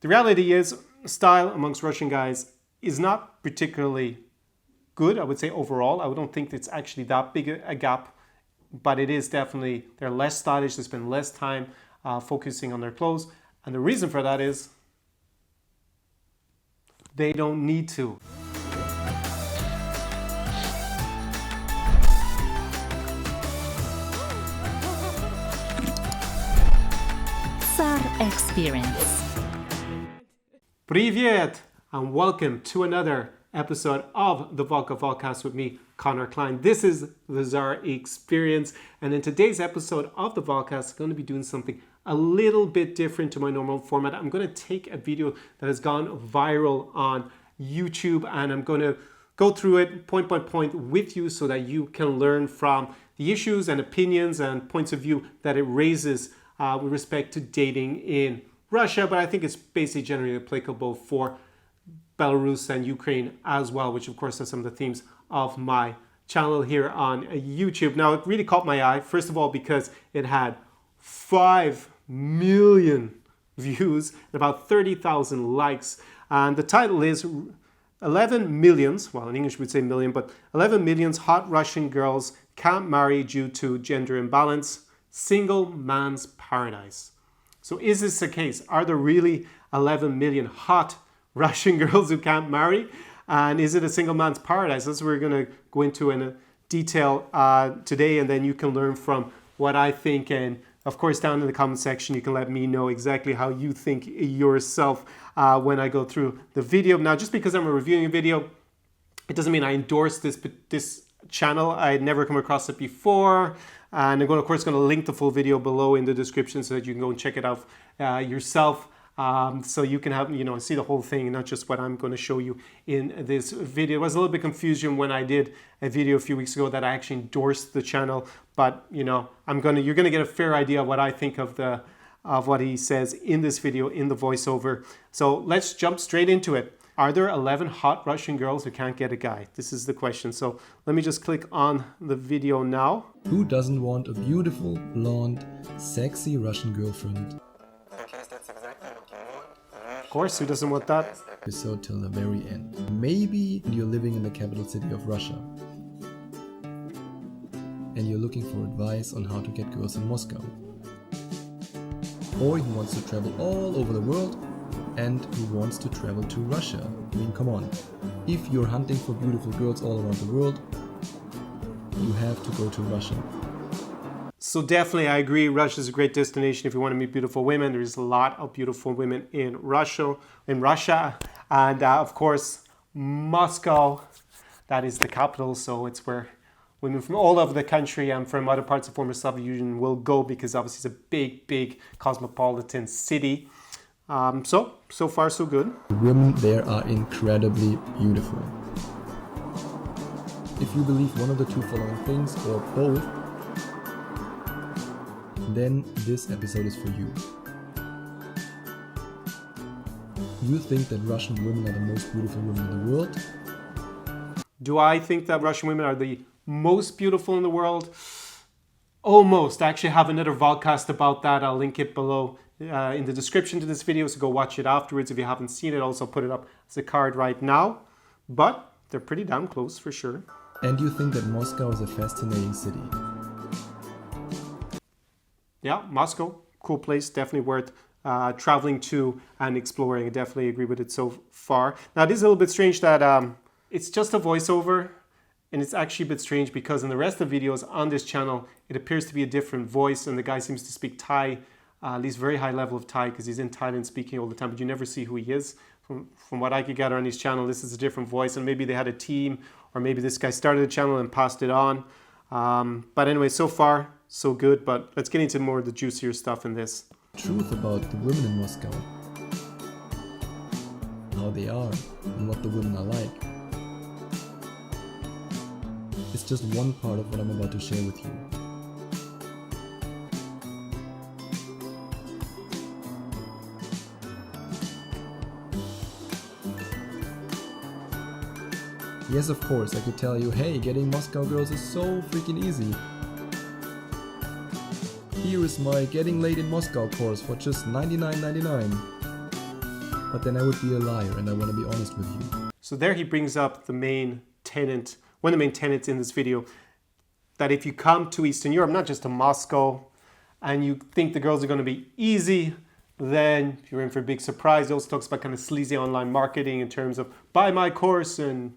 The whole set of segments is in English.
The reality is, style amongst Russian guys is not particularly good, I would say overall. I don't think it's actually that big a gap, but it is definitely, they're less stylish, they spend less time focusing on their clothes. And the reason for that is they don't need to. Tsar Experience. Привет and welcome to another episode of the Volka Volcast with me, Connor Klein. This is the Tsar Experience, and in today's episode of the Volcast, I'm going to be doing something a little bit different to my normal format. I'm going to take a video that has gone viral on YouTube and I'm going to go through it point by point with you so that you can learn from the issues and opinions and points of view that it raises with respect to dating in Russia, but I think it's basically generally applicable for Belarus and Ukraine as well, which of course are some of the themes of my channel here on YouTube. Now, it really caught my eye, first of all, because it had 5 million views and about 30,000 likes. And the title is 11 millions, well, in English we'd say million, but 11 millions hot Russian girls can't marry due to gender imbalance, single man's paradise. So is this the case? Are there really 11 million hot Russian girls who can't marry? And is it a single man's paradise? That's what we're going to go into in detail today, and then you can learn from what I think. And of course, down in the comment section, you can let me know exactly how you think yourself when I go through the video. Now, just because I'm reviewing a video, it doesn't mean I endorse this channel. I had never come across it before. And I'm of course going to link the full video below in the description so that you can go and check it out yourself. So you can have, see the whole thing, not just what I'm going to show you in this video. There was a little bit of confusion when I did a video a few weeks ago that I actually endorsed the channel, but you're going to get a fair idea of what I think of what he says in this video, in the voiceover. So let's jump straight into it. Are there 11 hot Russian girls who can't get a guy? This is the question. So let me just click on the video now. Who doesn't want a beautiful, blonde, sexy Russian girlfriend? Of course, who doesn't want that? Episode till the very end. Maybe you're living in the capital city of Russia and you're looking for advice on how to get girls in Moscow. Or he wants to travel all over the world and who wants to travel to Russia. I mean, come on. If you're hunting for beautiful girls all around the world, you have to go to Russia. So definitely, I agree. Russia is a great destination if you want to meet beautiful women. There's a lot of beautiful women in Russia. And of course, Moscow, that is the capital. So it's where women from all over the country and from other parts of former Soviet Union will go because obviously it's a big, big cosmopolitan city. So far so good. The women there are incredibly beautiful. If you believe one of the two following things or both, then this episode is for you. You think that Russian women are the most beautiful women in the world? Do I think that Russian women are the most beautiful in the world? Almost. I actually have another vodcast about that. I'll link it below in the description to this video, so go watch it afterwards if you haven't seen it. I'll also put it up as a card right now. But they're pretty damn close for sure. And you think that Moscow is a fascinating city? Yeah, Moscow, cool place, definitely worth traveling to and exploring. I definitely agree with it so far. Now, it is a little bit strange that it's just a voiceover, and it's actually a bit strange because in the rest of the videos on this channel, it appears to be a different voice, and the guy seems to speak Thai, at least very high level of Thai, because he's in Thailand speaking all the time, but you never see who he is. From what I could gather on his channel, this is a different voice, and maybe they had a team, or maybe this guy started the channel and passed it on. But anyway, so far, so good, but let's get into more of the juicier stuff in this. Truth about the women in Moscow. How they are, and what the women are like. It's just one part of what I'm about to share with you. Yes, of course, I could tell you, hey, getting Moscow girls is so freaking easy. Here is my Getting Laid in Moscow course for just $99.99. but then I would be a liar, and I want to be honest with you. So there he brings up the main tenet, one of the main tenets in this video, that if you come to Eastern Europe, not just to Moscow, and you think the girls are going to be easy, then you're in for a big surprise. He also talks about kind of sleazy online marketing in terms of buy my course and,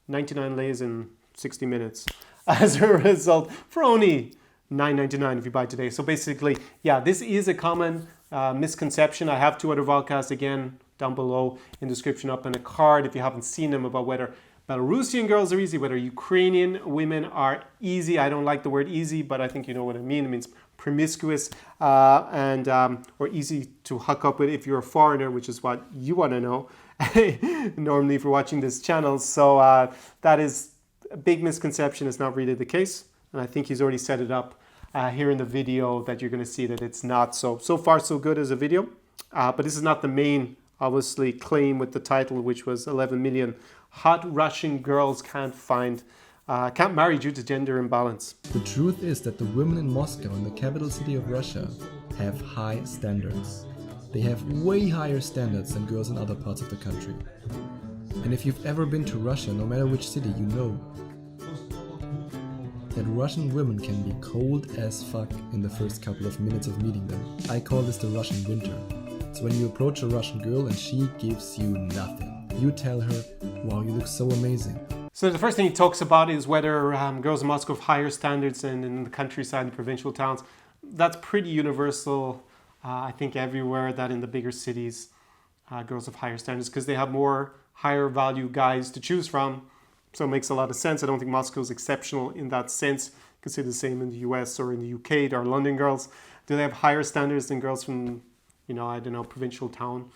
99 lays in 60 minutes as a result for only $9.99 if you buy today. So basically, yeah, this is a common misconception. I have 2 other vodcasts again down below in the description up in a card if you haven't seen them, about whether Belarusian girls are easy, whether Ukrainian women are easy. I don't like the word easy, but I think you know what I mean. It means promiscuous or easy to hook up with if you're a foreigner, which is what you want to know normally if you're watching this channel. So that is a big misconception. It's not really the case. And I think he's already set it up here in the video that you're going to see that it's not. So far so good as a video. But this is not the main, obviously, claim with the title, which was 11 million hot Russian girls can't marry due to gender imbalance. The truth is that the women in Moscow, in the capital city of Russia, have high standards. They have way higher standards than girls in other parts of the country. And if you've ever been to Russia, no matter which city, you know that Russian women can be cold as fuck in the first couple of minutes of meeting them. I call this the Russian winter. It's when you approach a Russian girl and she gives you nothing. You tell her, wow, you look so amazing. So the first thing he talks about is whether girls in Moscow have higher standards than in the countryside and provincial towns. That's pretty universal, I think, everywhere, that in the bigger cities, girls have higher standards because they have more higher value guys to choose from. So it makes a lot of sense. I don't think Moscow is exceptional in that sense. You could say the same in the US or in the UK. There are London girls. Do they have higher standards than girls from, provincial town?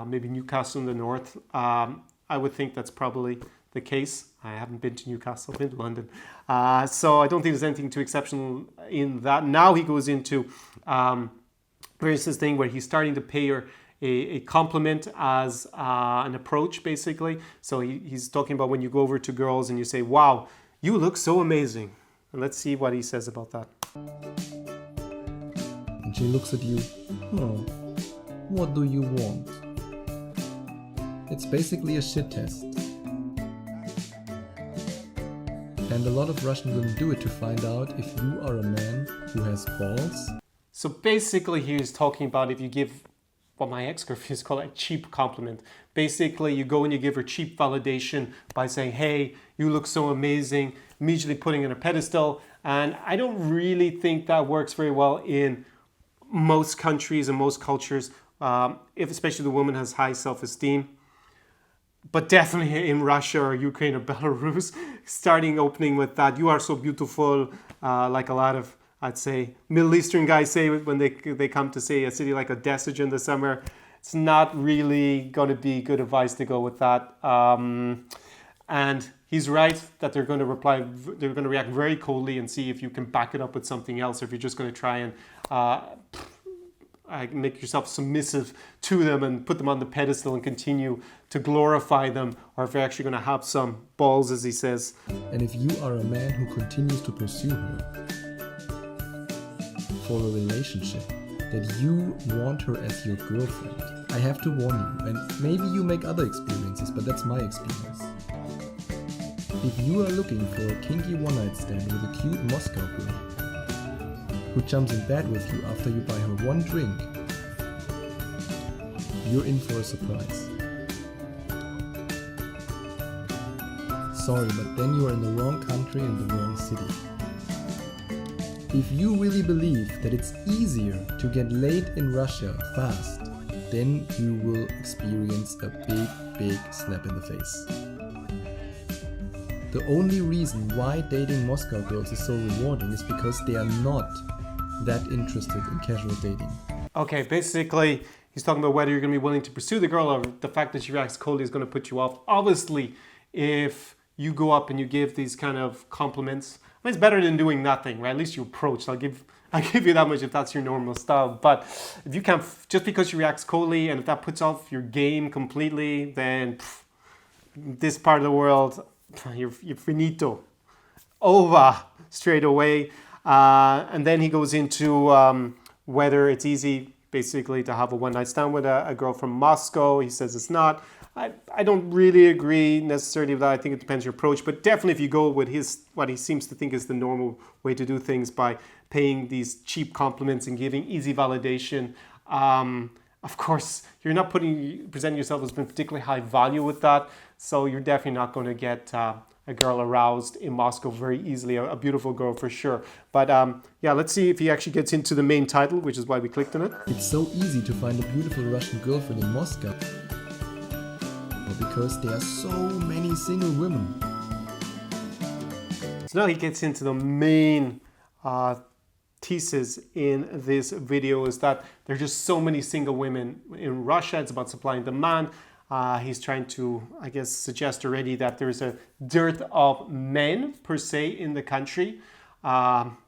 Maybe Newcastle in the north. I would think that's probably the case. I haven't been to Newcastle, I've been to London. So I don't think there's anything too exceptional in that. Now he goes into there's this thing where he's starting to pay her a compliment as an approach, basically. So he's talking about when you go over to girls and you say, wow, you look so amazing. And let's see what he says about that. And she looks at you, what do you want? It's basically a shit test. And a lot of Russian women do it to find out if you are a man who has balls. So basically he's talking about if you give what my ex-girlfriend called a cheap compliment. Basically you go and you give her cheap validation by saying, hey, you look so amazing, immediately putting in a pedestal. And I don't really think that works very well in most countries and most cultures, if especially the woman has high self-esteem. But definitely in Russia or Ukraine or Belarus, starting opening with that, you are so beautiful, like a lot of, I'd say, Middle Eastern guys say when they come to say a city like Odessa in the summer. It's not really going to be good advice to go with that. And he's right that they're going to react very coldly and see if you can back it up with something else, or if you're just going to try and make yourself submissive to them and put them on the pedestal and continue to glorify them, or if you're actually going to have some balls, as he says. And if you are a man who continues to pursue her for a relationship, that you want her as your girlfriend, I have to warn you, and maybe you make other experiences, but that's my experience. If you are looking for a kinky one-night stand with a cute Moscow girl who jumps in bed with you after you buy her one drink, you're in for a surprise. Sorry, but then you are in the wrong country and the wrong city. If you really believe that it's easier to get laid in Russia fast, then you will experience a big slap in the face. The only reason why dating Moscow girls is so rewarding is because they are not that interested in casual dating. Okay, basically, he's talking about whether you're going to be willing to pursue the girl, or the fact that she reacts coldly is going to put you off. Obviously, if you go up and you give these kind of compliments, I mean, it's better than doing nothing, right? At least you approach. I'll give you that much if that's your normal style. But if you can't, just because she reacts coldly, and if that puts off your game completely, then this part of the world, you're finito. Over straight away. And then he goes into whether it's easy basically to have a one-night stand with a girl from Moscow. He says it's not. I don't really agree necessarily with that. I think it depends your approach, but definitely if you go with what he seems to think is the normal way to do things by paying these cheap compliments and giving easy validation, of course, you're not presenting yourself as being particularly high value with that, so you're definitely not going to get a girl aroused in Moscow very easily, a beautiful girl for sure. But yeah, let's see if he actually gets into the main title, which is why we clicked on it. It's so easy to find a beautiful Russian girlfriend in Moscow because there are so many single women. So now he gets into the main thesis in this video, is that there are just so many single women in Russia. It's about supply and demand. He's trying to, I guess, suggest already that there's a dearth of men per se in the country.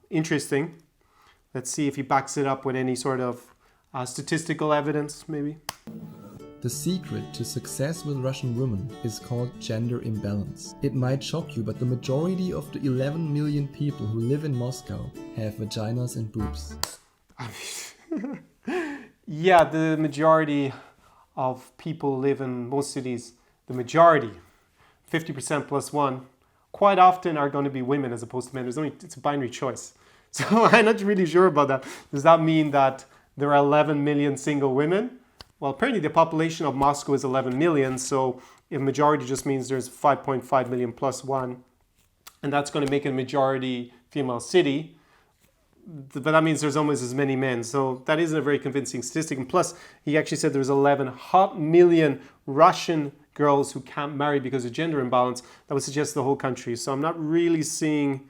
Interesting. Let's see if he backs it up with any sort of statistical evidence, maybe. The secret to success with Russian women is called gender imbalance. It might shock you, but the majority of the 11 million people who live in Moscow have vaginas and boobs. Yeah, the majority of people live in most cities. The majority, 50% plus one, quite often are going to be women as opposed to men. It's a binary choice. So I'm not really sure about that. Does that mean that there are 11 million single women? Well, apparently the population of Moscow is 11 million, so if majority just means there's 5.5 million plus one, and that's going to make it a majority female city, but that means there's almost as many men. So that isn't a very convincing statistic. And plus, he actually said there's 11 hot million Russian girls who can't marry because of gender imbalance. That would suggest the whole country. So I'm not really seeing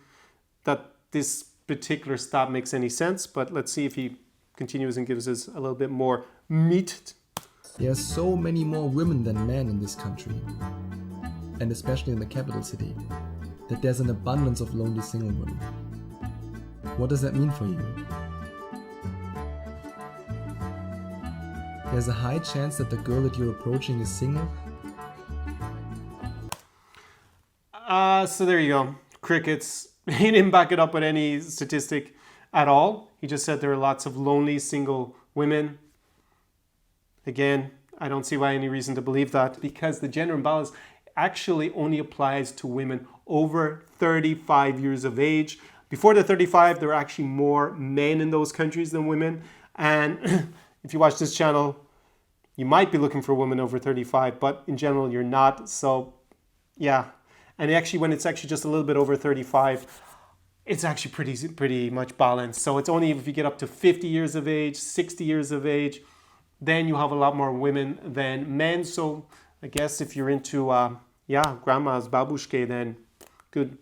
that this particular stat makes any sense, but let's see if he continues and gives us a little bit more meat. There are so many more women than men in this country, and especially in the capital city, that there's an abundance of lonely single women. What does that mean for you? There's a high chance that the girl that you're approaching is single. So there you go. Crickets. He didn't back it up with any statistic at all. He just said there are lots of lonely single women. Again, I don't see why any reason to believe that, because the gender imbalance actually only applies to women over 35 years of age. Before the 35, there are actually more men in those countries than women. And if you watch this channel, you might be looking for a woman over 35, but in general, you're not. So, yeah. And actually, when it's actually just a little bit over 35, it's actually pretty much balanced. So it's only if you get up to 50 years of age, 60 years of age, then you have a lot more women than men. So I guess if you're into, grandma's babushke, then good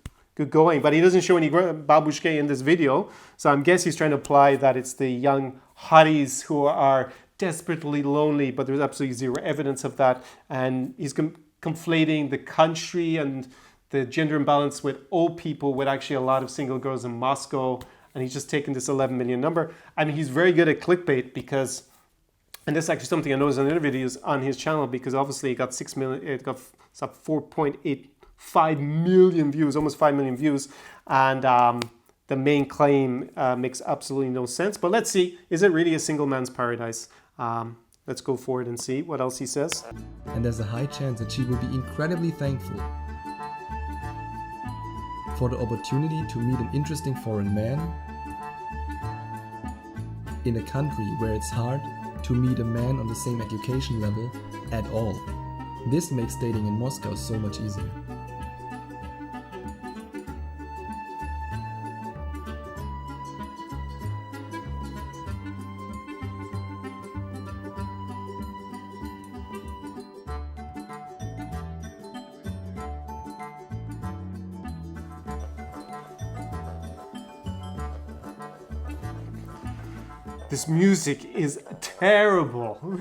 going. But he doesn't show any babushke in this video. So I guess he's trying to imply that it's the young hotties who are desperately lonely, but there's absolutely zero evidence of that. And he's conflating the country and the gender imbalance with old people with actually a lot of single girls in Moscow. And he's just taken this 11 million number. I mean, he's very good at clickbait because, and this is actually something I noticed in other videos on his channel, because obviously it got 6 million, it got 4.85 million views, almost 5 million views. And the main claim makes absolutely no sense. But let's see, is it really a single man's paradise? Let's go forward and see what else he says. And there's a high chance that she will be incredibly thankful for the opportunity to meet an interesting foreign man in a country where it's hard to meet a man on the same education level at all. This makes dating in Moscow so much easier. This music is terrible.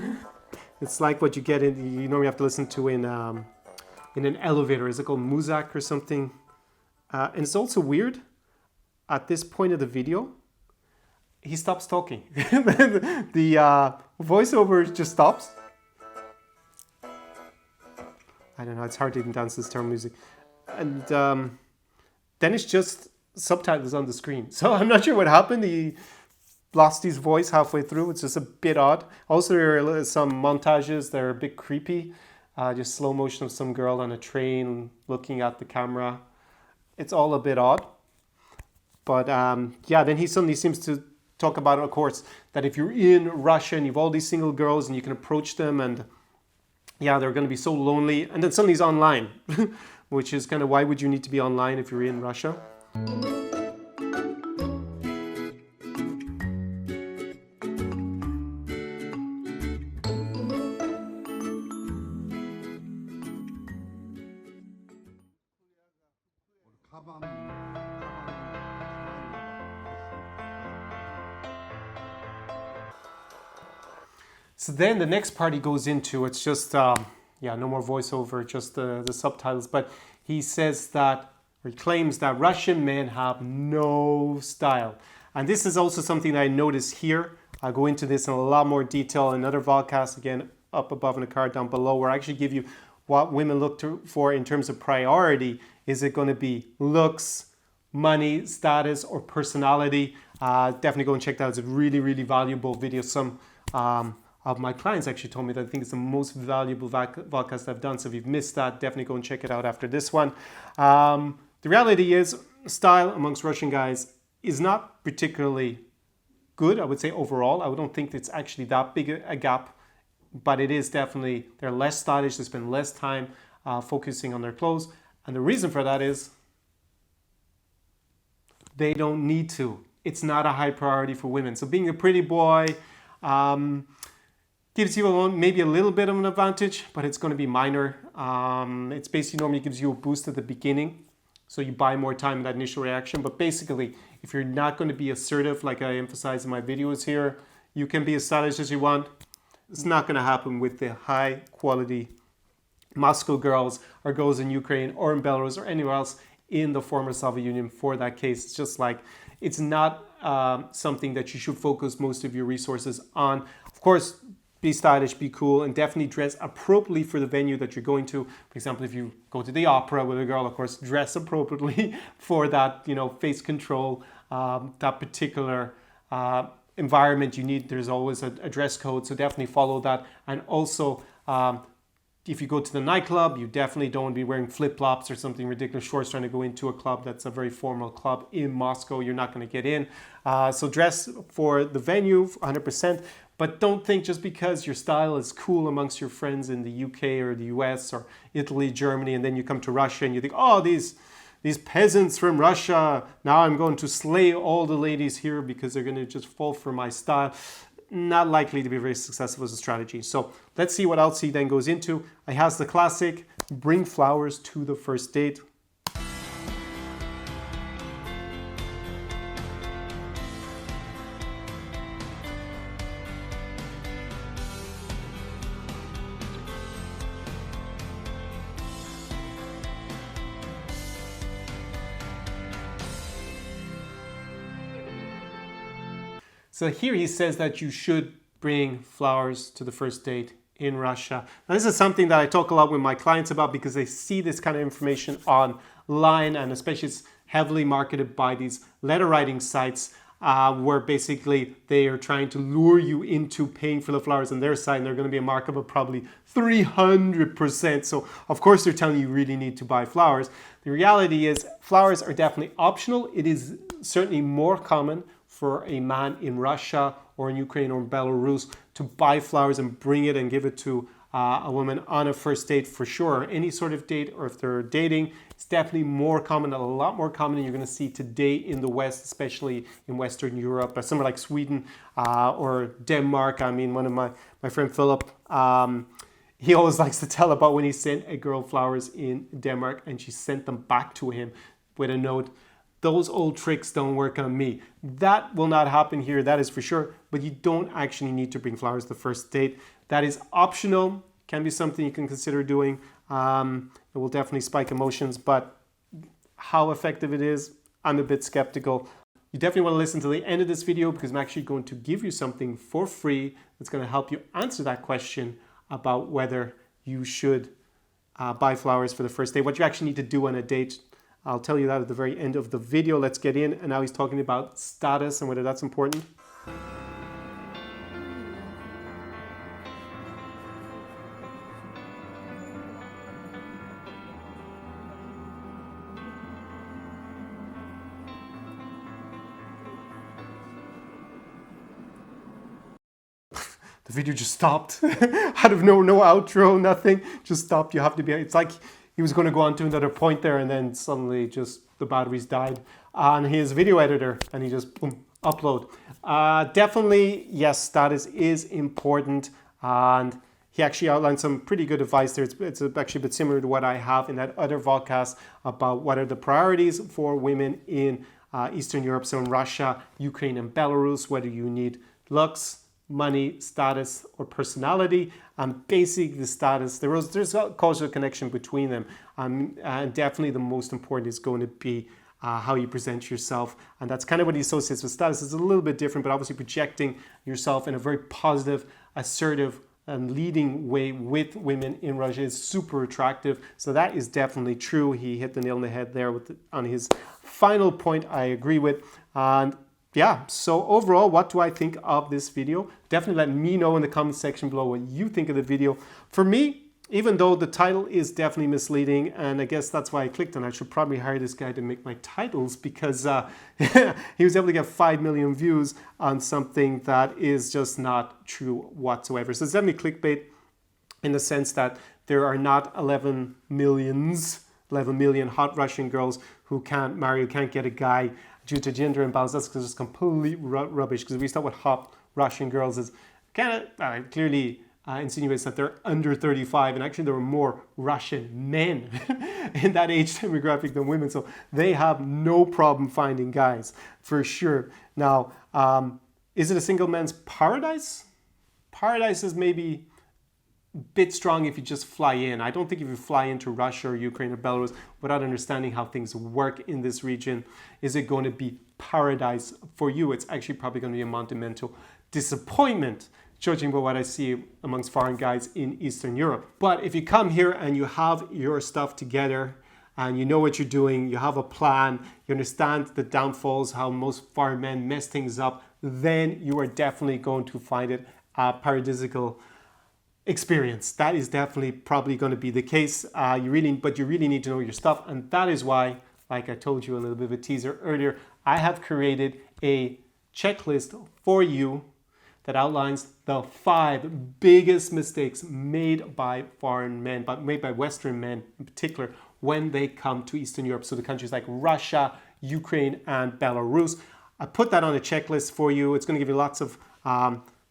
It's like what you get in, you normally have to listen to in an elevator. Is it called Muzak or something? And it's also weird. At this point of the video, he stops talking. the voiceover just stops. I don't know, it's hard to even dance this term music. And then it's just subtitles on the screen. So I'm not sure what happened. lost his voice halfway through. It's just a bit odd. Also, there are some montages that are a bit creepy. Just slow motion of some girl on a train looking at the camera. It's all a bit odd. But yeah, then he suddenly seems to talk about, of course, that if you're in Russia and you have all these single girls and you can approach them and yeah, they're going to be so lonely. And then suddenly he's online, which is kind of why would you need to be online if you're in Russia? So then the next part he goes into, it's just, yeah, no more voiceover, just the subtitles. But he says that, or he claims that Russian men have no style. And this is also something that I notice here. I'll go into this in a lot more detail in other podcasts, again, up above in the card down below, where I actually give you what women look for in terms of priority. Is it going to be looks, money, status, or personality? Definitely go and check that out. It's a really, really valuable video. Some of my clients actually told me that I think it's the most valuable podcast I've done. So if you've missed that, definitely go and check it out after this one. The reality is, style amongst Russian guys is not particularly good, I would say, overall. I don't think it's actually that big a gap, but it is definitely, they're less stylish, they spend less time focusing on their clothes. And the reason for that is they don't need to. It's not a high priority for women. So being a pretty boy gives you maybe a little bit of an advantage, but it's going to be minor. It's basically normally gives you a boost at the beginning, so you buy more time in that initial reaction. But basically, if you're not going to be assertive, like I emphasize in my videos here, you can be as stylish as you want. It's not going to happen with the high quality Moscow girls or girls in Ukraine or in Belarus or anywhere else in the former Soviet Union. For that case, it's just like, it's not something that you should focus most of your resources on. Of course, be stylish, be cool, and definitely dress appropriately for the venue that you're going to. For example, if you go to the opera with a girl, of course, dress appropriately for that, face control, that particular environment you need. There's always a dress code, so definitely follow that. And also, if you go to the nightclub, you definitely don't want to be wearing flip-flops or something ridiculous shorts trying to go into a club that's a very formal club in Moscow. You're not going to get in. So dress for the venue 100%, but don't think just because your style is cool amongst your friends in the UK or the US or Italy, Germany, and then you come to Russia and you think, oh, these peasants from Russia, now I'm going to slay all the ladies here because they're going to just fall for my style. Not likely to be very successful as a strategy. So let's see what else he then goes into. He has the classic, bring flowers to the first date. So here he says that you should bring flowers to the first date in Russia. Now, this is something that I talk a lot with my clients about because they see this kind of information online, and especially it's heavily marketed by these letter writing sites where basically they are trying to lure you into paying for the flowers on their site, and they're going to be a markup of probably 300%. So of course they're telling you really need to buy flowers. The reality is flowers are definitely optional. It is certainly more common for a man in Russia or in Ukraine or in Belarus to buy flowers and bring it and give it to a woman on a first date for sure. Any sort of date, or if they're dating, it's definitely more common, a lot more common than you're going to see today in the West, especially in Western Europe, somewhere like Sweden or Denmark. I mean, one of my friend Philip, he always likes to tell about when he sent a girl flowers in Denmark and she sent them back to him with a note. Those old tricks don't work on me. That will not happen here, that is for sure, but you don't actually need to bring flowers the first date. That is optional, can be something you can consider doing. It will definitely spike emotions, but how effective it is, I'm a bit skeptical. You definitely want to listen to the end of this video because I'm actually going to give you something for free that's going to help you answer that question about whether you should buy flowers for the first date, what you actually need to do on a date. I'll tell you that at the very end of the video. Let's get in. And now he's talking about status and whether that's important. the video just stopped out of no outro, nothing, just stopped. You have to be, it's like he was going to go on to another point there and then suddenly just the batteries died on his video editor and he just boom, upload. Definitely, yes, status is important, and he actually outlined some pretty good advice there. It's actually a bit similar to what I have in that other vodcast about what are the priorities for women in Eastern Europe, so in Russia, Ukraine, and Belarus, whether you need looks, money, status, or personality. And basically the status, there's a causal connection between them. And definitely the most important is going to be how you present yourself. And that's kind of what he associates with status. It's a little bit different, but obviously projecting yourself in a very positive, assertive, and leading way with women in Russia is super attractive. So that is definitely true. He hit the nail on the head there on his final point. I agree with. And yeah, so overall, what do I think of this video? Definitely let me know in the comment section below what you think of the video. For me, even though the title is definitely misleading, and I guess that's why I clicked on it, I should probably hire this guy to make my titles, because he was able to get 5 million views on something that is just not true whatsoever. So it's definitely clickbait in the sense that there are not 11 million hot Russian girls who can't marry, who can't get a guy due to gender imbalance. That's just complete rubbish, because if we start with hot Russian girls, is kind of clearly insinuates that they're under 35, and actually there are more Russian men in that age demographic than women, so they have no problem finding guys for sure. Now, is it a single man's paradise? Paradise is maybe a bit strong if you just fly in. I don't think if you fly into Russia or Ukraine or Belarus without understanding how things work in this region, is it going to be paradise for you? It's actually probably going to be a monumental disappointment, judging by what I see amongst foreign guys in Eastern Europe. But if you come here and you have your stuff together and you know what you're doing, you have a plan, you understand the downfalls, how most foreign men mess things up, then you are definitely going to find it a paradisical experience. That is definitely probably going to be the case. You really need to know your stuff. And that is why, like I told you a little bit of a teaser earlier, I have created a checklist for you that outlines the 5 biggest mistakes made by foreign men, but made by Western men in particular, when they come to Eastern Europe. So the countries like Russia, Ukraine, and Belarus. I put that on a checklist for you. It's going to give you lots of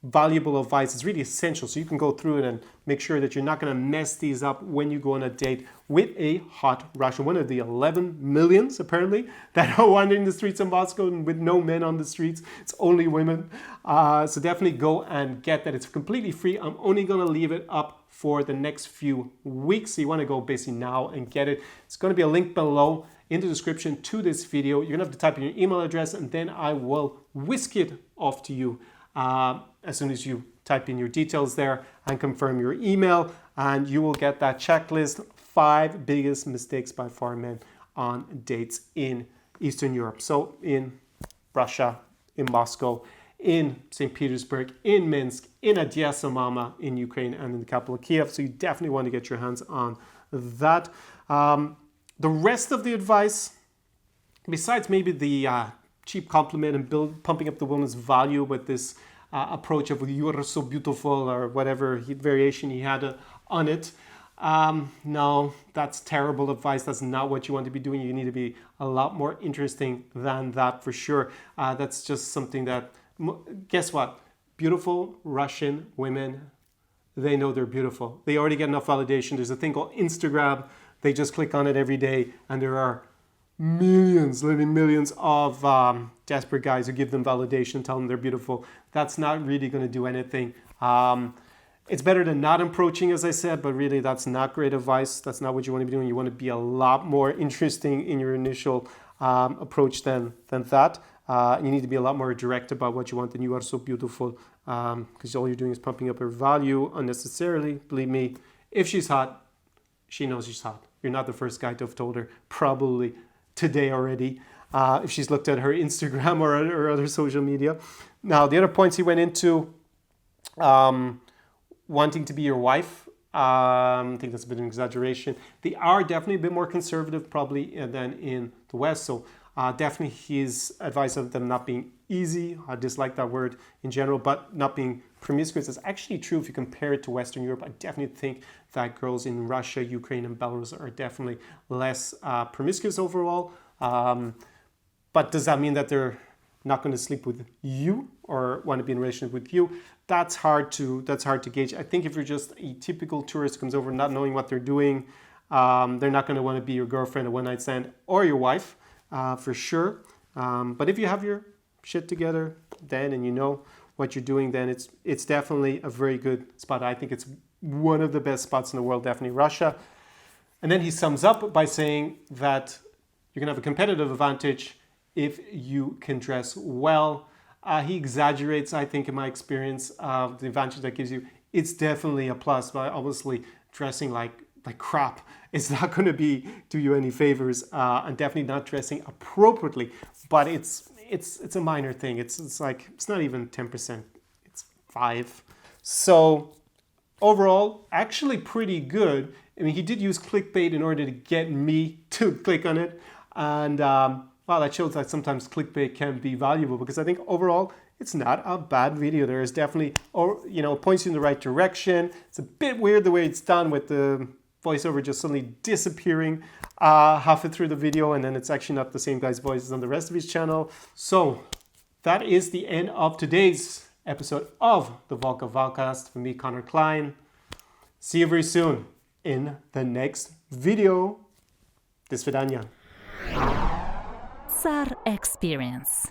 valuable advice. It's really essential, so you can go through it and make sure that you're not going to mess these up when you go on a date with a hot Russian, one of the 11 millions apparently that are wandering the streets of Moscow, and with no men on the streets, it's only women. So definitely go and get that. It's completely free. I'm only going to leave it up for the next few weeks, so you want to go basically now and get it. It's going to be a link below in the description to this video. You're going to have to type in your email address, and then I will whisk it off to you as soon as you type in your details there and confirm your email, and you will get that checklist, 5 biggest mistakes by foreign men on dates in Eastern Europe. So in Russia, in Moscow, in St. Petersburg, in Minsk, in Odessa, Mama, in Ukraine, and in the capital of Kiev. So you definitely want to get your hands on that. The rest of the advice, besides maybe the cheap compliment and pumping up the woman's value with this approach of "you are so beautiful" or whatever variation he had on it. No, that's terrible advice. That's not what you want to be doing. You need to be a lot more interesting than that for sure. That's just something that, guess what? Beautiful Russian women, they know they're beautiful. They already get enough validation. There's a thing called Instagram. They just click on it every day, and there are millions, living millions of desperate guys who give them validation, tell them they're beautiful. That's not really going to do anything. It's better than not approaching, as I said, but really that's not great advice. That's not what you want to be doing. You want to be a lot more interesting in your initial approach than that. You need to be a lot more direct about what you want, and "you are so beautiful," because all you're doing is pumping up her value unnecessarily. Believe me, if she's hot, she knows she's hot. You're not the first guy to have told her, probably today already, if she's looked at her Instagram or other social media. Now, the other points he went into, wanting to be your wife, I think that's a bit of an exaggeration. They are definitely a bit more conservative probably than in the West, so definitely his advice of them not being easy, I dislike that word in general, but not being promiscuous. It's actually true if you compare it to Western Europe. I definitely think that girls in Russia, Ukraine, and Belarus are definitely less promiscuous overall. But does that mean that they're not going to sleep with you or want to be in a relationship with you? That's hard to gauge. I think if you're just a typical tourist who comes over not knowing what they're doing, they're not going to want to be your girlfriend, a one-night stand, or your wife, for sure. But if you have your shit together then and you know what you're doing, then it's definitely a very good spot. I think it's one of the best spots in the world, definitely Russia. And then he sums up by saying that you're going to have a competitive advantage if you can dress well. He exaggerates, I think, in my experience, the advantage that gives you. It's definitely a plus, but obviously dressing like crap is not going to do you any favors, and definitely not dressing appropriately. But it's a minor thing. It's not even 10%. It's 5%. So overall, actually pretty good. I mean, he did use clickbait in order to get me to click on it, and well, that shows that sometimes clickbait can be valuable, because I think overall it's not a bad video. There is definitely, points you in the right direction. It's a bit weird the way it's done with the voiceover just suddenly disappearing halfway through the video, and then it's actually not the same guy's voice as on the rest of his channel. So that is the end of today's episode of the Volk of Volcast. For me, Connor Klein. See you very soon in the next video. Do svidaniya. SAR Experience.